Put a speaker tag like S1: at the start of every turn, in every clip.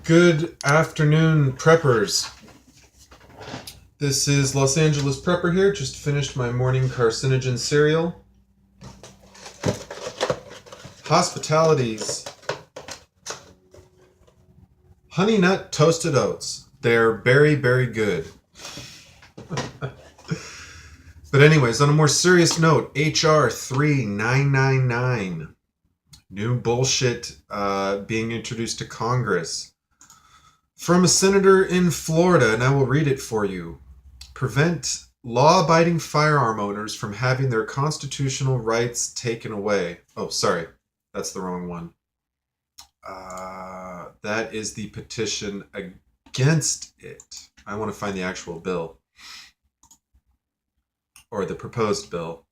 S1: Good afternoon, preppers. This is Los Angeles Prepper here. Just finished my morning carcinogen cereal. Hospitality's Honey Nut Toasted Oats. They're very, very good. But anyways, on a more serious note, HR3999. New bullshit being introduced to Congress. From a senator in Florida, and I will read it for you. Prevent law-abiding firearm owners from having their constitutional rights taken away. Oh, sorry. That's the wrong one. That is the petition against it. I want to find the actual bill. Or the proposed bill.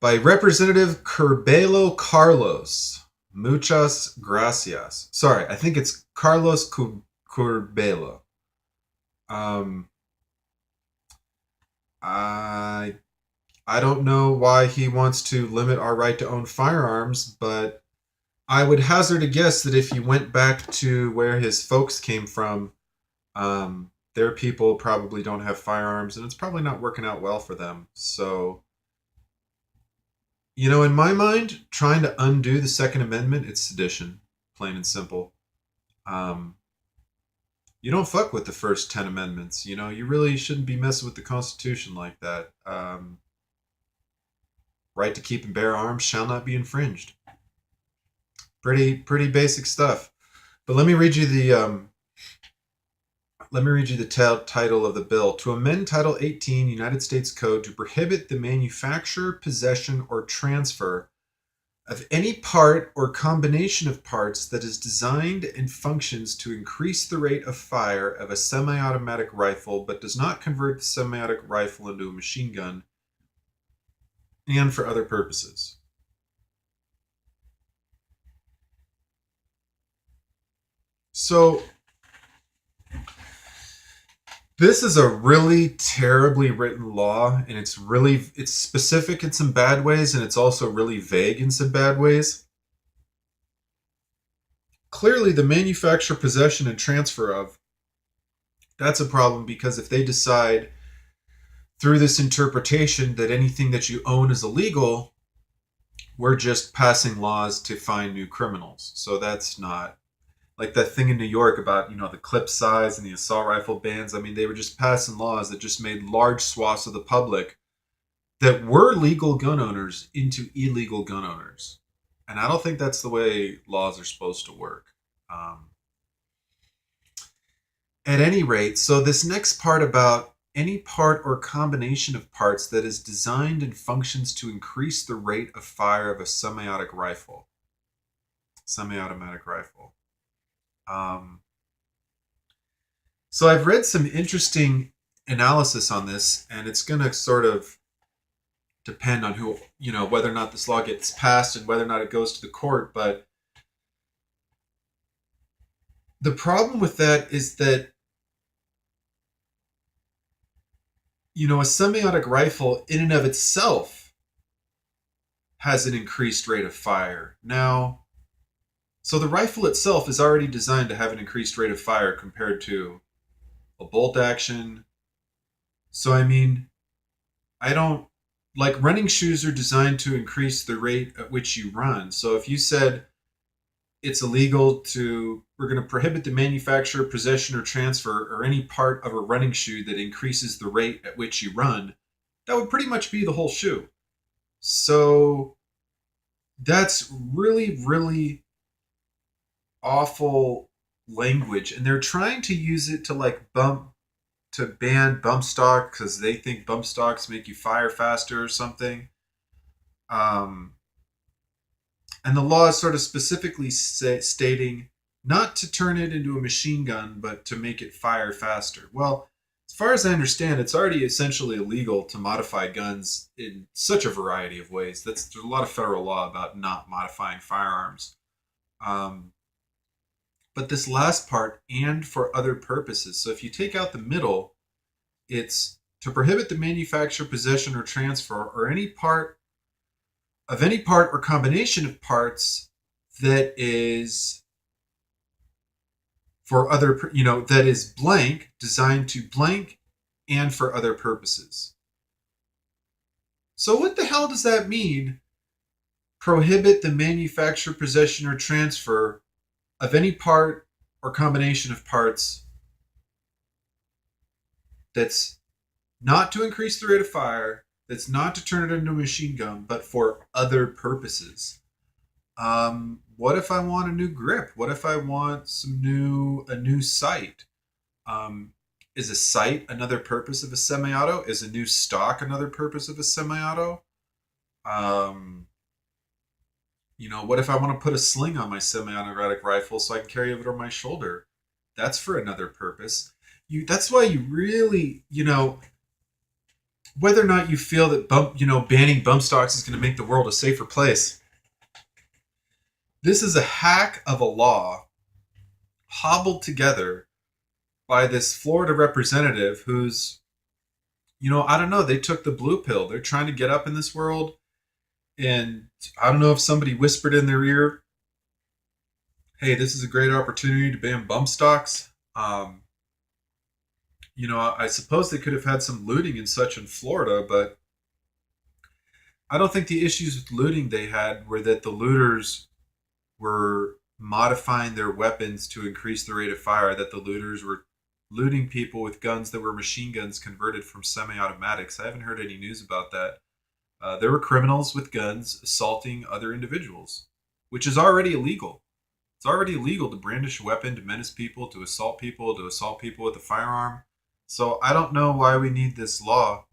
S1: By Representative Curbelo Carlos. Muchas gracias. Sorry, I think it's Carlos Curbelo. I don't know why he wants to limit our right to own firearms, but I would hazard a guess that if you went back to where his folks came from, their people probably don't have firearms, and it's probably not working out well for them. So, in my mind, trying to undo the Second Amendment, it's sedition, plain and simple. Um, you don't fuck with the first 10 amendments. You really shouldn't be messing with the Constitution like that. Right to keep and bear arms shall not be infringed. Pretty basic stuff. But let me read you the title of the bill. To amend Title 18 United States Code to prohibit the manufacture, possession, or transfer of any part or combination of parts that is designed and functions to increase the rate of fire of a semi-automatic rifle but does not convert the semi-automatic rifle into a machine gun, and for other purposes. So, this is a really terribly written law, and it's specific in some bad ways, and it's also really vague in some bad ways. Clearly, the manufacture, possession, and transfer of, that's a problem, because if they decide through this interpretation that anything that you own is illegal, we're just passing laws to find new criminals. So that's not like that thing in New York about, the clip size and the assault rifle bans. I mean, they were just passing laws that just made large swaths of the public that were legal gun owners into illegal gun owners. And I don't think that's the way laws are supposed to work. Um, at any rate, so this next part about any part or combination of parts that is designed and functions to increase the rate of fire of a semi-automatic rifle. Semi-automatic rifle. So I've read some interesting analysis on this, and it's going to sort of depend on whether or not this law gets passed and whether or not it goes to the court. But the problem with that is that, a semi-automatic rifle in and of itself has an increased rate of fire. Now, so the rifle itself is already designed to have an increased rate of fire compared to a bolt action. So, I mean, I don't like running shoes are designed to increase the rate at which you run. So if you said we're going to prohibit the manufacture, possession, or transfer or any part of a running shoe that increases the rate at which you run, that would pretty much be the whole shoe. So that's really, really awful language. And they're trying to use it to ban bump stock because they think bump stocks make you fire faster or something. Um, and the law is sort of specifically stating not to turn it into a machine gun, but to make it fire faster. Well, as far as I understand, it's already essentially illegal to modify guns in such a variety of ways. There's a lot of federal law about not modifying firearms. Um, but this last part, and for other purposes. So if you take out the middle, it's to prohibit the manufacture, possession, or transfer or any part or combination of parts that is for other, that is blank, designed to blank, and for other purposes. So what the hell does that mean? Prohibit the manufacture, possession, or transfer of any part or combination of parts that's not to increase the rate of fire, that's not to turn it into a machine gun, but for other purposes. What if I want a new grip? What if I want a new sight? Um, is a sight another purpose of a semi-auto? Is a new stock another purpose of a semi-auto? Um, what if I want to put a sling on my semi-automatic rifle so I can carry it over my shoulder? That's for another purpose. That's why you really, whether or not you feel that banning bump stocks is going to make the world a safer place. This is a hack of a law hobbled together by this Florida representative who's, I don't know, they took the blue pill. They're trying to get up in this world. And I don't know if somebody whispered in their ear, hey, this is a great opportunity to ban bump stocks. I suppose they could have had some looting and such in Florida, but I don't think the issues with looting they had were that the looters were modifying their weapons to increase the rate of fire, that the looters were looting people with guns that were machine guns converted from semi-automatics. I haven't heard any news about that. There were criminals with guns assaulting other individuals, which is already illegal. It's already illegal to brandish a weapon, to menace people, to assault people with a firearm. So I don't know why we need this law.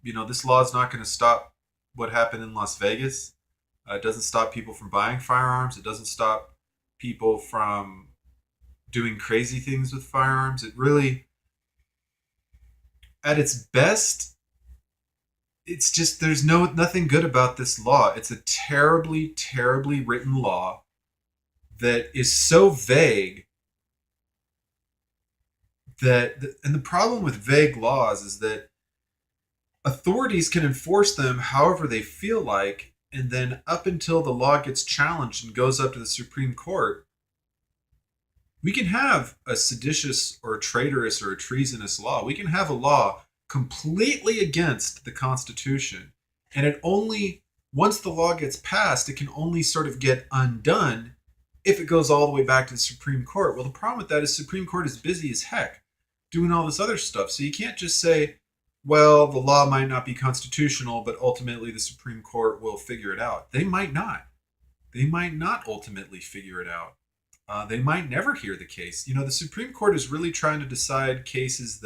S1: This law is not going to stop what happened in Las Vegas. It doesn't stop people from buying firearms. It doesn't stop people from doing crazy things with firearms. It really, at its best, it's just there's nothing good about this law. It's a terribly, terribly written law that is so vague and the problem with vague laws is that authorities can enforce them however they feel like, and then up until the law gets challenged and goes up to the Supreme Court, we can have a seditious or a traitorous or a treasonous law. We can have a law completely against the Constitution, and once the law gets passed, it can only sort of get undone if it goes all the way back to the Supreme Court. Well, the problem with that is Supreme Court is busy as heck doing all this other stuff. So you can't just say, well, the law might not be constitutional, but ultimately the Supreme Court will figure it out. They might not. They might not ultimately figure it out. They might never hear the case. The Supreme Court is really trying to decide cases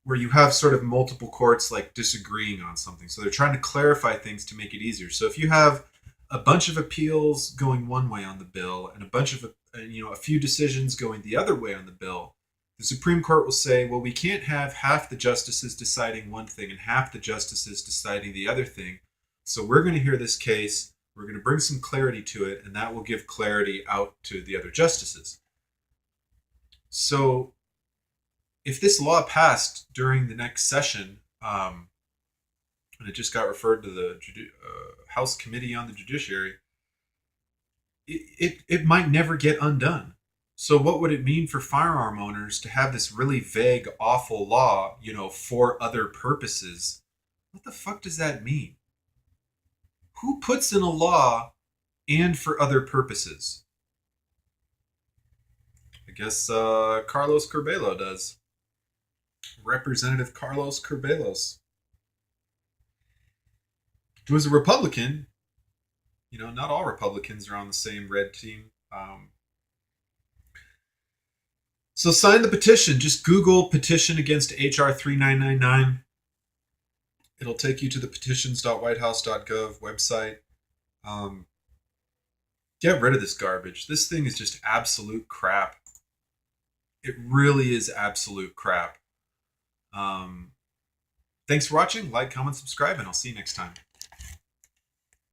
S1: where you have sort of multiple courts like disagreeing on something. So they're trying to clarify things to make it easier. So if you have a bunch of appeals going one way on the bill and a few decisions going the other way on the bill, the Supreme Court will say, well, we can't have half the justices deciding one thing and half the justices deciding the other thing. So we're going to hear this case. We're going to bring some clarity to it, and that will give clarity out to the other justices. So if this law passed during the next session, and it just got referred to the House Committee on the Judiciary, it might never get undone. So what would it mean for firearm owners to have this really vague, awful law, for other purposes? What the fuck does that mean? Who puts in a law and for other purposes? I guess Carlos Curbelo does. Representative Carlos Curbelos, who is a Republican. Not all Republicans are on the same red team. So sign the petition. Just Google petition against HR3999. It'll take you to the petitions.whitehouse.gov website. Get rid of this garbage. This thing is just absolute crap. It really is absolute crap. Thanks for watching. Like, comment, subscribe, and I'll see you next time.